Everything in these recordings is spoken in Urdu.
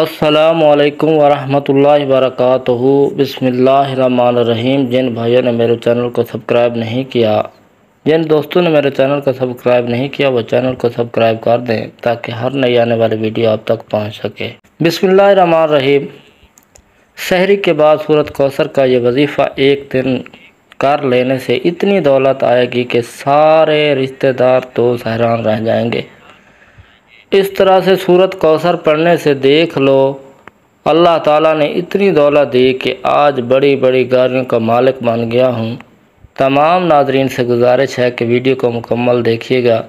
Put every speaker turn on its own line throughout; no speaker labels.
السلام علیکم ورحمۃ اللہ وبرکاتہ۔ بسم اللہ الرحمن الرحیم۔ جن بھائیوں نے میرے چینل کو سبسکرائب نہیں کیا، جن دوستوں نے میرے چینل کو سبسکرائب نہیں کیا، وہ چینل کو سبسکرائب کر دیں تاکہ ہر نئی آنے والی ویڈیو آپ تک پہنچ سکے۔ بسم اللہ الرحمن الرحیم۔ سحری کے بعد سورۃ کوثر کا یہ وظیفہ ایک دن کر لینے سے اتنی دولت آئے گی کہ سارے رشتہ دار تو حیران رہ جائیں گے۔ اس طرح سے سورۃ کوثر پڑھنے سے دیکھ لو اللہ تعالیٰ نے اتنی دولت دی کہ آج بڑی بڑی گاڑیوں کا مالک بن گیا ہوں۔ تمام ناظرین سے گزارش ہے کہ ویڈیو کو مکمل دیکھیے گا۔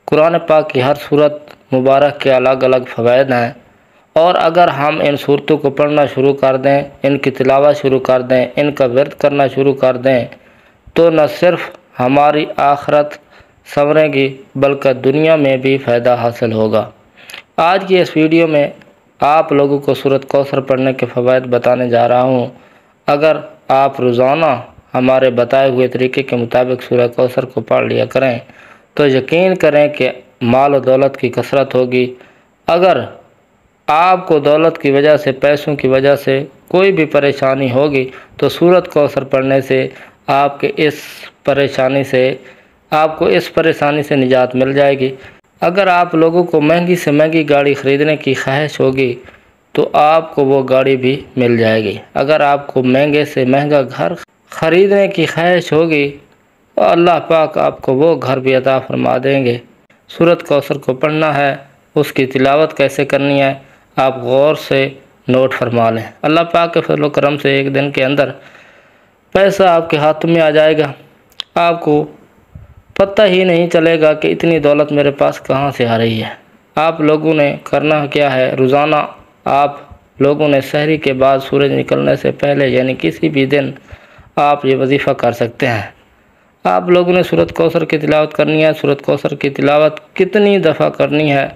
قرآن پاک کی ہر سورت مبارک کے الگ الگ فوائد ہیں، اور اگر ہم ان سورتوں کو پڑھنا شروع کر دیں، ان کی تلاوت شروع کر دیں، ان کا ورد کرنا شروع کر دیں تو نہ صرف ہماری آخرت سنورے گی بلکہ دنیا میں بھی فائدہ حاصل ہوگا۔ آج کی اس ویڈیو میں آپ لوگوں کو سورۃ کوثر پڑھنے کے فوائد بتانے جا رہا ہوں۔ اگر آپ روزانہ ہمارے بتائے ہوئے طریقے کے مطابق سورۃ کوثر کو پڑھ لیا کریں تو یقین کریں کہ مال و دولت کی کثرت ہوگی۔ اگر آپ کو دولت کی وجہ سے، پیسوں کی وجہ سے کوئی بھی پریشانی ہوگی تو سورۃ کوثر پڑھنے سے آپ کو اس پریشانی سے نجات مل جائے گی۔ اگر آپ لوگوں کو مہنگی سے مہنگی گاڑی خریدنے کی خواہش ہوگی تو آپ کو وہ گاڑی بھی مل جائے گی۔ اگر آپ کو مہنگے سے مہنگا گھر خریدنے کی خواہش ہوگی تو اللہ پاک آپ کو وہ گھر بھی عطا فرما دیں گے۔ سورۃ کوثر کو پڑھنا ہے، اس کی تلاوت کیسے کرنی ہے آپ غور سے نوٹ فرما لیں۔ اللہ پاک کے فضل و کرم سے ایک دن کے اندر پیسہ آپ کے ہاتھ میں آ جائے گا، آپ کو پتہ ہی نہیں چلے گا کہ اتنی دولت میرے پاس کہاں سے آ رہی ہے۔ آپ لوگوں نے کرنا کیا ہے، روزانہ آپ لوگوں نے سحری کے بعد سورج نکلنے سے پہلے یعنی کسی بھی دن آپ یہ وظیفہ کر سکتے ہیں۔ آپ لوگوں نے سورۃ کوثر کی تلاوت کرنی ہے۔ سورۃ کوثر کی تلاوت کتنی دفعہ کرنی ہے؟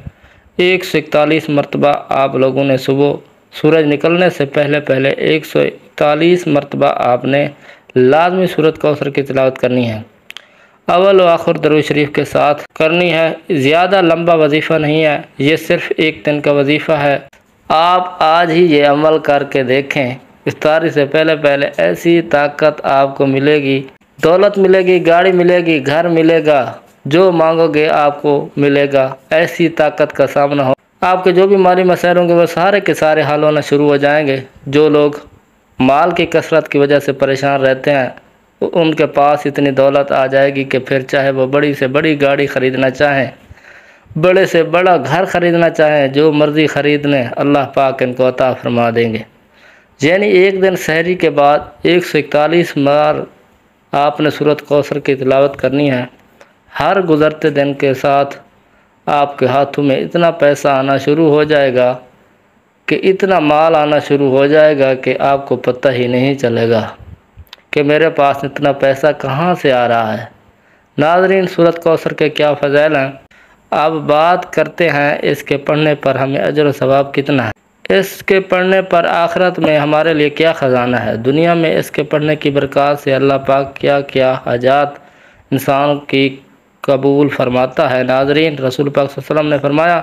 141 مرتبہ آپ لوگوں نے صبح سورج نکلنے سے پہلے 141 مرتبہ آپ نے لازمی سورۃ کوثر کی تلاوت کرنی ہے۔ اول و آخر درود شریف کے ساتھ کرنی ہے۔ زیادہ لمبا وظیفہ نہیں ہے، یہ صرف ایک دن کا وظیفہ ہے۔ آپ آج ہی یہ عمل کر کے دیکھیں، افطاری سے پہلے ایسی طاقت آپ کو ملے گی، دولت ملے گی، گاڑی ملے گی، گھر ملے گا، جو مانگو گے آپ کو ملے گا۔ ایسی طاقت کا سامنا ہو، آپ کے جو بھی مالی مسائل ہوں گے وہ سارے کے سارے حل ہونا شروع ہو جائیں گے۔ جو لوگ مال کی کثرت کی وجہ سے پریشان رہتے ہیں ان کے پاس اتنی دولت آ جائے گی کہ پھر چاہے وہ بڑی سے بڑی گاڑی خریدنا چاہیں، بڑے سے بڑا گھر خریدنا چاہیں، جو مرضی خریدنے اللہ پاک ان کو عطا فرما دیں گے۔ یعنی ایک دن سحری کے بعد 141 بار آپ نے سورۃ کوثر کی تلاوت کرنی ہے۔ ہر گزرتے دن کے ساتھ آپ کے ہاتھوں میں اتنا پیسہ آنا شروع ہو جائے گا کہ اتنا مال آنا شروع ہو جائے گا کہ آپ کو پتہ ہی نہیں چلے گا کہ میرے پاس اتنا پیسہ کہاں سے آ رہا ہے۔ ناظرین، سورۃ کوثر کے کیا فضائل ہیں اب بات کرتے ہیں۔ اس کے پڑھنے پر ہمیں اجر و ثواب کتنا ہے، اس کے پڑھنے پر آخرت میں ہمارے لیے کیا خزانہ ہے، دنیا میں اس کے پڑھنے کی برکات سے اللہ پاک کیا کیا حاجات انسان کی قبول فرماتا ہے۔ ناظرین، رسول پاک صلی اللہ علیہ وسلم نے فرمایا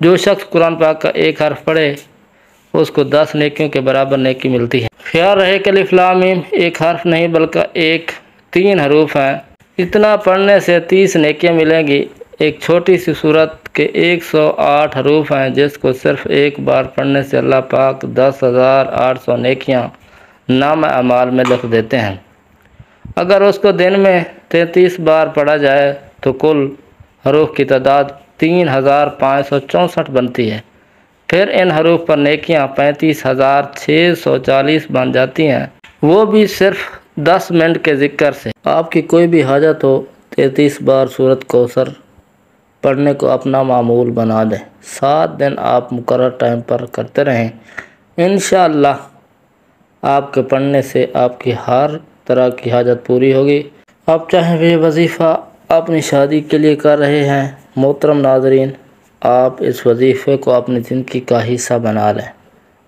جو شخص قرآن پاک کا ایک حرف پڑھے اس کو 10 نیکیوں کے برابر نیکی ملتی ہے۔ خیال رہے کہ الف لام میم ایک حرف نہیں بلکہ 3 حروف ہیں۔ اتنا پڑھنے سے 30 نیکیاں ملیں گی۔ ایک چھوٹی سی سورت کے 108 حروف ہیں جس کو صرف ایک بار پڑھنے سے اللہ پاک 10,800 نیکیاں نام اعمال میں لکھ دیتے ہیں۔ اگر اس کو دن میں 33 بار پڑھا جائے تو کل حروف کی تعداد 3,564 بنتی ہے۔ پھر ان حروف پر نیکیاں 35,640 بن جاتی ہیں، وہ بھی صرف 10 منٹ کے ذکر سے۔ آپ کی کوئی بھی حاجت ہو، 33 بار سورۃ کوثر پڑھنے کو اپنا معمول بنا دیں۔ 7 دن آپ مقرر ٹائم پر کرتے رہیں، انشاءاللہ آپ کے پڑھنے سے آپ کی ہر طرح کی حاجت پوری ہوگی۔ آپ چاہیں یہ وظیفہ اپنی شادی کے لیے کر رہے ہیں، محترم ناظرین، آپ اس وظیفے کو اپنی زندگی کا حصہ بنا لیں۔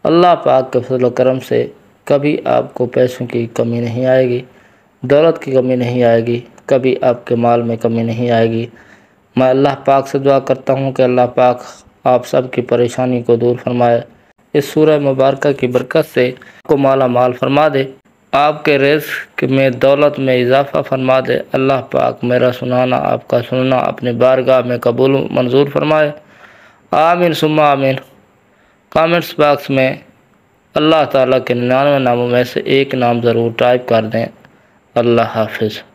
اللہ پاک کے فضل و کرم سے کبھی آپ کو پیسوں کی کمی نہیں آئے گی، دولت کی کمی نہیں آئے گی، کبھی آپ کے مال میں کمی نہیں آئے گی۔ میں اللہ پاک سے دعا کرتا ہوں کہ اللہ پاک آپ سب کی پریشانی کو دور فرمائے۔ اس سورہ مبارکہ کی برکت سے آپ کو مالا مال فرما دے، آپ کے رزق میں دولت میں اضافہ فرما دے۔ اللہ پاک میرا سنانا آپ کا سننا اپنی بارگاہ میں قبول منظور فرمائے، آمین ثم آمین۔ کامنٹس باکس میں اللہ تعالیٰ کے 99 ناموں میں سے ایک نام ضرور ٹائپ کر دیں۔ اللہ حافظ۔